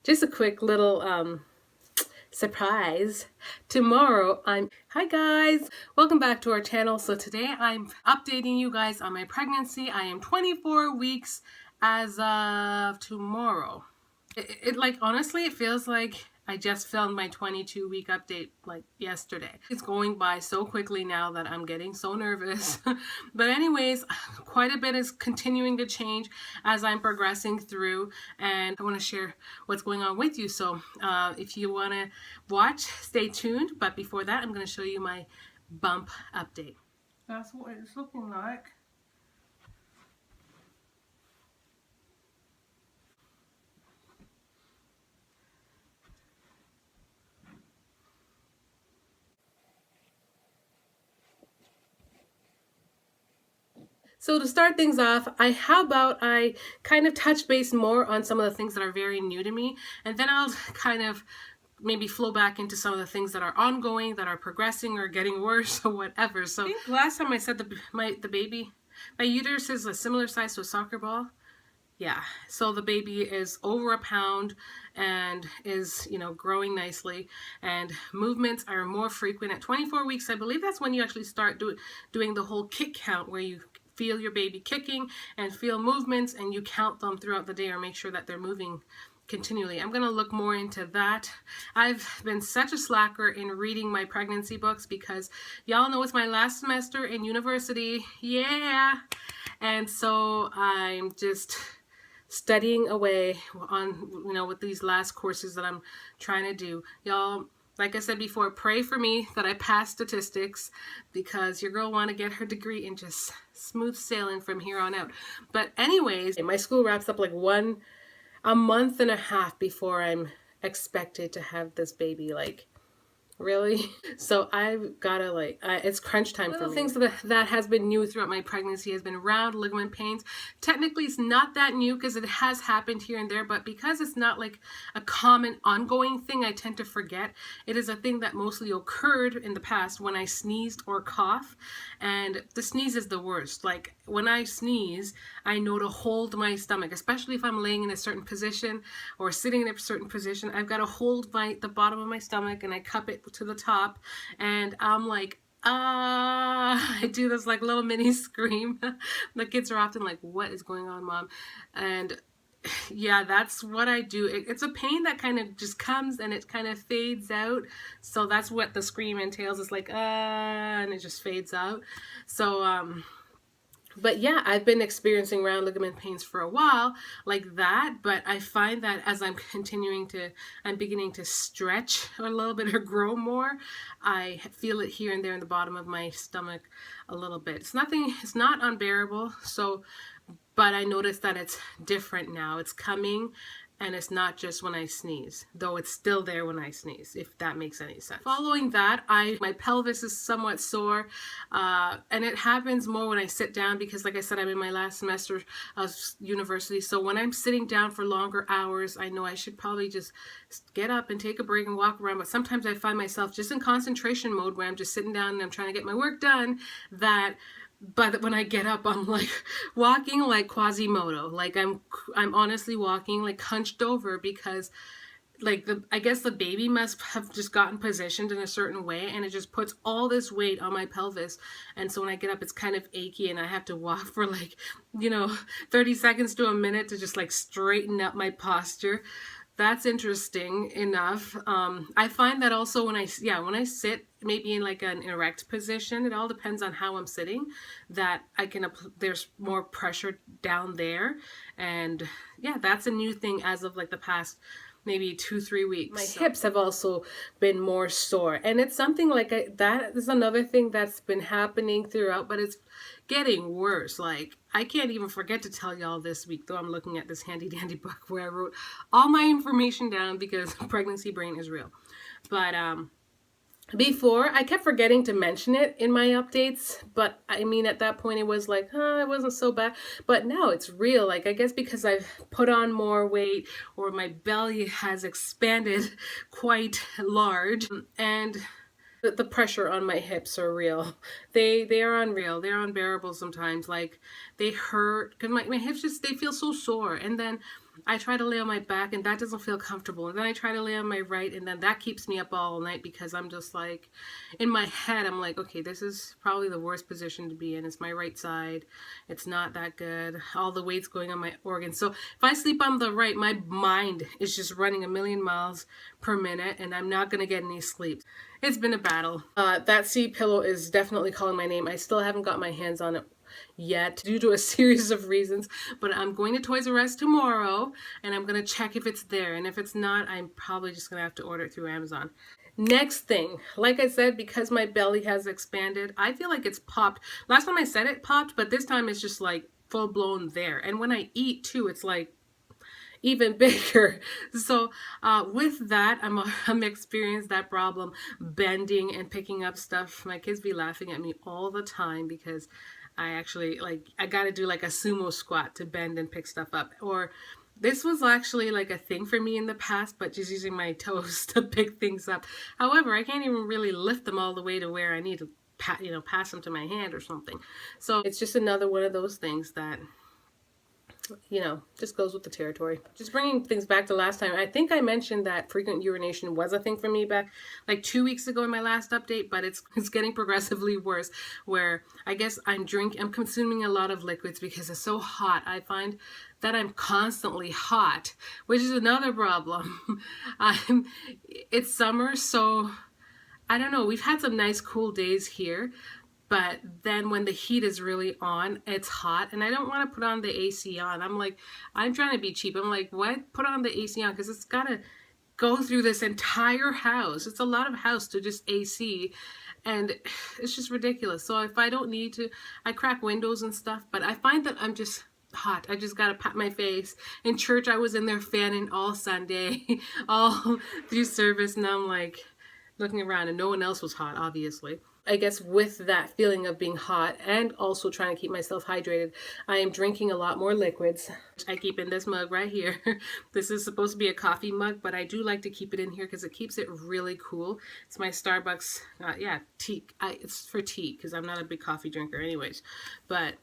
just a quick little surprise. Tomorrow hi guys, welcome back to our channel. So today I'm updating you guys on my pregnancy. I am 24 weeks as of tomorrow. It like, honestly, it feels like I just filmed my 22-week update like yesterday. It's going by so quickly now that I'm getting so nervous. But anyways, quite a bit is continuing to change as I'm progressing through, and I want to share what's going on with you. So if you want to watch, stay tuned. But before that, I'm going to show you my bump update. That's what it's looking like. So to start things off, how about I kind of touch base more on some of the things that are very new to me, and then I'll kind of maybe flow back into some of the things that are ongoing, that are progressing or getting worse or whatever. So I think last time I said my uterus is a similar size to a soccer ball. Yeah, so the baby is over a pound and is, growing nicely, and movements are more frequent at 24 weeks. I believe that's when you actually start doing the whole kick count, where you feel your baby kicking and feel movements, and you count them throughout the day or make sure that they're moving continually. I'm going to look more into that. I've been such a slacker in reading my pregnancy books because y'all know it's my last semester in university. Yeah. And so I'm just studying away on, with these last courses that I'm trying to do. Y'all, like I said before, pray for me that I pass statistics, because your girl want to get her degree and just smooth sailing from here on out. But anyways, my school wraps up like a month and a half before I'm expected to have this baby. Like, really? So I've gotta it's crunch time for me. One of the things that has been new throughout my pregnancy has been round ligament pains. Technically, it's not that new because it has happened here and there, but because it's not like a common ongoing thing, I tend to forget. It is a thing that mostly occurred in the past when I sneezed or cough, and the sneeze is the worst. Like, when I sneeze, I know to hold my stomach, especially if I'm laying in a certain position or sitting in a certain position. I've got to hold the bottom of my stomach, and I cup it to the top, and I'm like, I do this like little mini scream. The kids are often like, what is going on, Mom? And yeah, that's what I do. It's a pain that kind of just comes and it kind of fades out. So that's what the scream entails. It's like, and it just fades out. So, but yeah, I've been experiencing round ligament pains for a while like that, but I find that as I'm beginning to stretch a little bit or grow more, I feel it here and there in the bottom of my stomach a little bit. It's not unbearable. So, but I noticed that it's different now. It's coming, and it's not just when I sneeze, though it's still there when I sneeze, if that makes any sense. Following that, my pelvis is somewhat sore, and it happens more when I sit down because, like I said, I'm in my last semester of university. So when I'm sitting down for longer hours, I know I should probably just get up and take a break and walk around. But sometimes I find myself just in concentration mode where I'm just sitting down and I'm trying to get my work done, but when I get up, I'm like walking like Quasimodo. Like I'm honestly walking like hunched over, because like I guess the baby must have just gotten positioned in a certain way, and it just puts all this weight on my pelvis. And so when I get up, it's kind of achy, and I have to walk for like, 30 seconds to a minute to just like straighten up my posture. That's interesting enough. I find that also when I sit maybe in like an erect position, it all depends on how I'm sitting, that there's more pressure down there. And yeah, that's a new thing as of like the past maybe 2-3 weeks. My hips have also been more sore, and it's something like that is another thing that's been happening throughout, but it's getting worse. Like, I can't even forget to tell y'all this week, though I'm looking at this handy dandy book where I wrote all my information down because pregnancy brain is real. But before, I kept forgetting to mention it in my updates, but I mean, at that point it was like, it wasn't so bad. But now it's real. Like, I guess because I've put on more weight, or my belly has expanded quite large, and the pressure on my hips are real. They are unreal. They're unbearable sometimes. Like, they hurt because my hips they feel so sore. And then I try to lay on my back and that doesn't feel comfortable. And then I try to lay on my right and then that keeps me up all night because I'm just like, in my head, I'm like, okay, this is probably the worst position to be in. It's my right side. It's not that good. All the weight's going on my organs. So if I sleep on the right, my mind is just running a million miles per minute and I'm not going to get any sleep. It's been a battle. That seat pillow is definitely calling my name. I still haven't got my hands on it yet due to a series of reasons, but I'm going to Toys R Us tomorrow and I'm going to check if it's there, and if it's not, I'm probably just going to have to order it through Amazon. Next thing, like I said, because my belly has expanded, I feel like it's popped. Last time I said it popped, but this time it's just like full blown there. And when I eat too, it's like even bigger. So with that, I'm experiencing that problem, bending and picking up stuff. My kids be laughing at me all the time because I actually, like, I gotta do like a sumo squat to bend and pick stuff up. Or this was actually like a thing for me in the past, but just using my toes to pick things up. However, I can't even really lift them all the way to where I need to pass them to my hand or something. So it's just another one of those things that, you know, just goes with the territory. Just bringing things back to last time, I think I mentioned that frequent urination was a thing for me back like 2 weeks ago in my last update, but it's getting progressively worse, where I guess I'm consuming a lot of liquids because it's so hot. I find that I'm constantly hot, which is another problem. It's summer, so I don't know, we've had some nice cool days here, but then when the heat is really on, it's hot and I don't want to put on the AC on. I'm like, I'm trying to be cheap. I'm like, what? Put on the AC on because it's got to go through this entire house. It's a lot of house to just AC and it's just ridiculous. So if I don't need to, I crack windows and stuff, but I find that I'm just hot. I just gotta pat my face. In church, I was in there fanning all Sunday, all through service, and I'm like looking around and no one else was hot, obviously. I guess with that feeling of being hot and also trying to keep myself hydrated, I am drinking a lot more liquids. I keep in this mug right here. This is supposed to be a coffee mug, but I do like to keep it in here because it keeps it really cool. It's my Starbucks, tea. It's for tea because I'm not a big coffee drinker anyways. But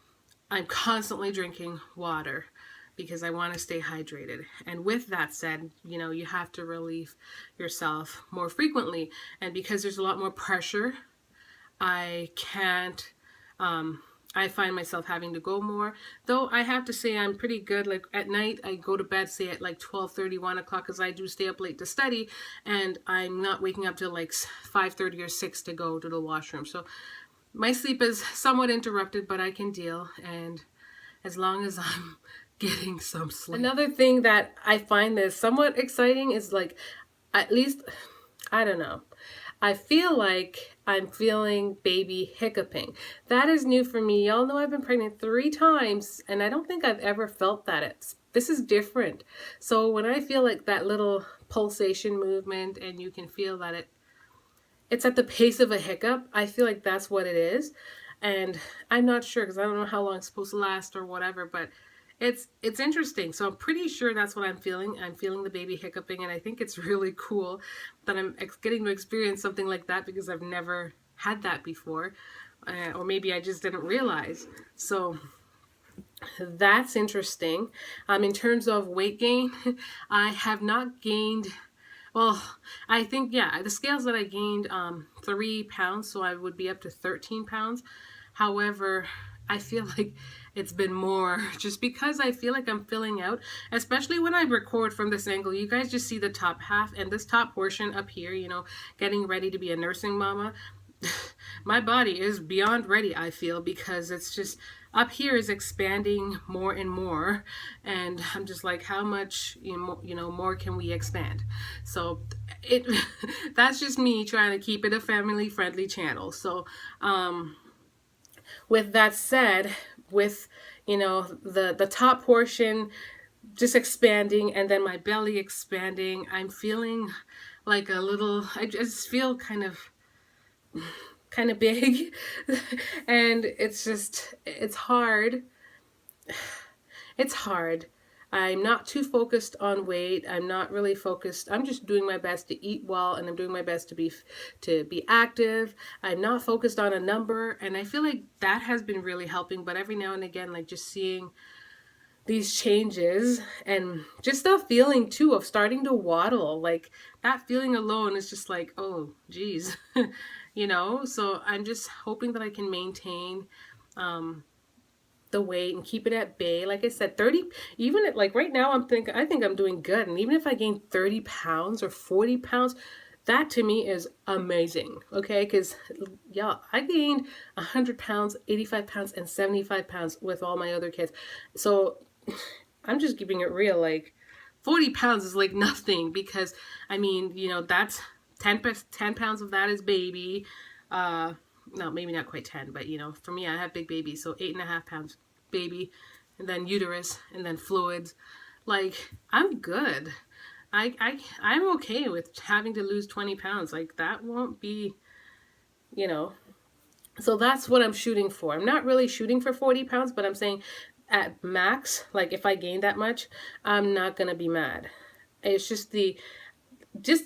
I'm constantly drinking water because I want to stay hydrated. And with that said, you know, you have to relieve yourself more frequently. And because there's a lot more pressure, I can't, I find myself having to go more. Though I have to say I'm pretty good. Like at night, I go to bed, say at like 12:30, 1 o'clock, because I do stay up late to study. And I'm not waking up till like 5:30 or 6 to go to the washroom. So my sleep is somewhat interrupted, but I can deal. And as long as I'm getting some sleep. Another thing that I find that's somewhat exciting is like, at least, I don't know, I feel like I'm feeling baby hiccuping. That is new for me. Y'all know I've been pregnant 3 times and I don't think I've ever felt that. This is different. So when I feel like that little pulsation movement and you can feel that it's at the pace of a hiccup, I feel like that's what it is. And I'm not sure because I don't know how long it's supposed to last or whatever, but it's interesting. So I'm pretty sure that's what I'm feeling. I'm feeling the baby hiccuping, and I think it's really cool that I'm getting to experience something like that because I've never had that before, or maybe I just didn't realize. So that's interesting. In terms of weight gain, I have not gained. Well, I think, yeah, the scales that I gained 3 pounds, so I would be up to 13 pounds. However, I feel like it's been more just because I feel like I'm filling out, especially when I record from this angle. You guys just see the top half and this top portion up here, you know, getting ready to be a nursing mama. My body is beyond ready, I feel, because it's just up here is expanding more and more, and I'm just like, how much more can we expand? So that's just me trying to keep it a family friendly channel. So with that said, with the top portion just expanding and then my belly expanding, I'm feeling like a little, I just feel kind of big and it's hard. It's hard. I'm not too focused on weight. I'm not really focused. I'm just doing my best to eat well, and I'm doing my best to be active. I'm not focused on a number, and I feel like that has been really helping. But every now and again, like just seeing these changes, and just the feeling too of starting to waddle. Like that feeling alone is just like, oh geez. You know, so I'm just hoping that I can maintain the weight and keep it at bay. Like I said, 30, even at, like right now I think I'm doing good. And even if I gain 30 pounds or 40 pounds, that to me is amazing. Okay, because yeah, I gained 100 pounds, 85 pounds, and 75 pounds with all my other kids. So I'm just keeping it real. Like 40 pounds is like nothing, because I mean, you know, that's 10 pounds of that is baby. No, maybe not quite 10, but you know, for me, I have big babies, so 8.5 pounds baby, and then uterus, and then fluids. Like, I'm good. I'm okay with having to lose 20 pounds. Like, that won't be, you know. So that's what I'm shooting for. I'm not really shooting for 40 pounds, but I'm saying at max, like if I gain that much, I'm not gonna be mad. It's just the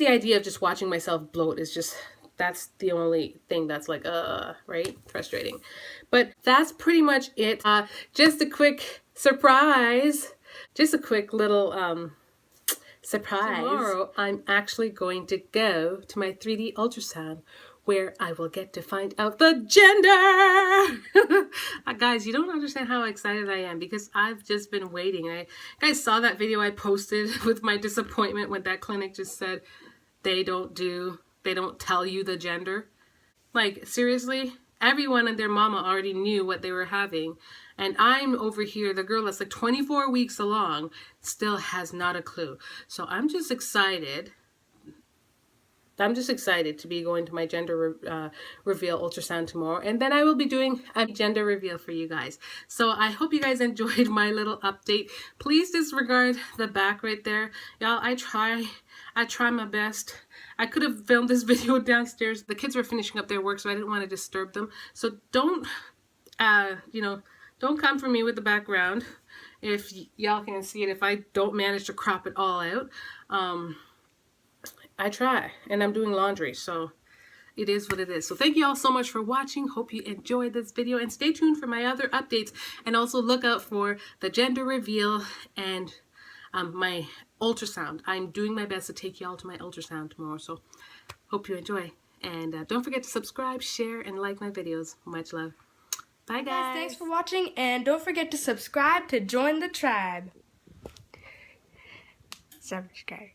idea of just watching myself bloat is just, that's the only thing that's like right, frustrating. But that's pretty much it. Just a quick surprise, just a quick little surprise. Tomorrow I'm actually going to go to my 3D ultrasound, where I will get to find out the gender. Guys, you don't understand how excited I am, because I've just been waiting. And guys saw that video I posted with my disappointment when that clinic just said they don't tell you the gender. Like, seriously? Everyone and their mama already knew what they were having. And I'm over here, the girl that's like 24 weeks along, still has not a clue. So I'm just excited. I'm just excited to be going to my gender reveal ultrasound tomorrow. And then I will be doing a gender reveal for you guys. So I hope you guys enjoyed my little update. Please disregard the back right there. Y'all, I try my best. I could have filmed this video downstairs. The kids were finishing up their work, so I didn't want to disturb them. So don't, you know, don't come for me with the background if y'all can see it, if I don't manage to crop it all out. I try, and I'm doing laundry, so it is what it is. So thank you all so much for watching. Hope you enjoyed this video, and stay tuned for my other updates, and also look out for the gender reveal and my ultrasound. I'm doing my best to take you all to my ultrasound tomorrow, so hope you enjoy. And don't forget to subscribe, share, and like my videos. Much love. Bye, guys. Thanks for watching, and don't forget to subscribe to join the tribe. Subscribe.